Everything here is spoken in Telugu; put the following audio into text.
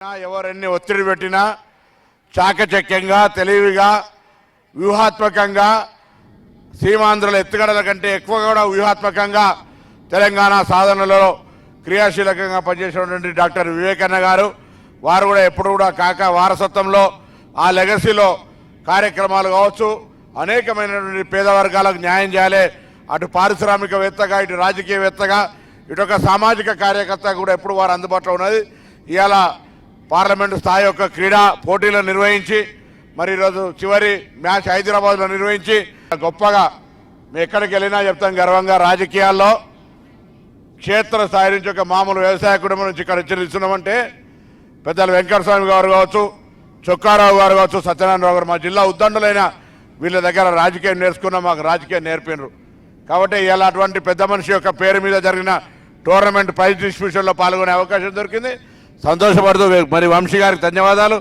ఎవరెన్ని ఒత్తిడి పెట్టినా చాకచక్యంగా తెలివిగా వ్యూహాత్మకంగా సీమాంధ్రుల ఎత్తుగడల కంటే ఎక్కువ కూడా వ్యూహాత్మకంగా తెలంగాణ సాధనలో క్రియాశీలకంగా పనిచేసినటువంటి డాక్టర్ వివేకన్న గారు వారు కూడా ఎప్పుడు కూడా కాక వారసత్వంలో ఆ లెగసీలో కార్యక్రమాలు కావచ్చు అనేకమైనటువంటి పేద వర్గాలకు న్యాయం చేయాలి. అటు పారిశ్రామికవేత్తగా ఇటు రాజకీయవేత్తగా ఇటు ఒక సామాజిక కార్యకర్త కూడా ఎప్పుడు వారు అందుబాటులో ఉన్నది. ఇవాళ పార్లమెంటు స్థాయి యొక్క క్రీడా పోటీలను నిర్వహించి మరి ఈరోజు చివరి మ్యాచ్ హైదరాబాద్లో నిర్వహించి గొప్పగా మేము ఎక్కడికి వెళ్ళినా చెప్తాం గర్వంగా రాజకీయాల్లో క్షేత్ర స్థాయి నుంచి ఒక మామూలు వ్యవసాయ కుటుంబం నుంచి ఇక్కడ హెచ్చరిస్తున్నామంటే పెద్దలు వెంకటస్వామి గారు కావచ్చు, చొక్కారావు గారు కావచ్చు, సత్యనారాయణరావు గారు మా జిల్లా ఉద్దండులైన వీళ్ళ దగ్గర రాజకీయం నేర్చుకున్నా మాకు రాజకీయం నేర్పినరు. కాబట్టి ఇలా అటువంటి పెద్ద మనిషి యొక్క పేరు మీద జరిగిన టోర్నమెంట్ ప్రైజ్ డిస్ట్రిబ్యూషన్లో పాల్గొనే అవకాశం దొరికింది. సంతోషపడుతూ మరి వంశీ గారికి ధన్యవాదాలు.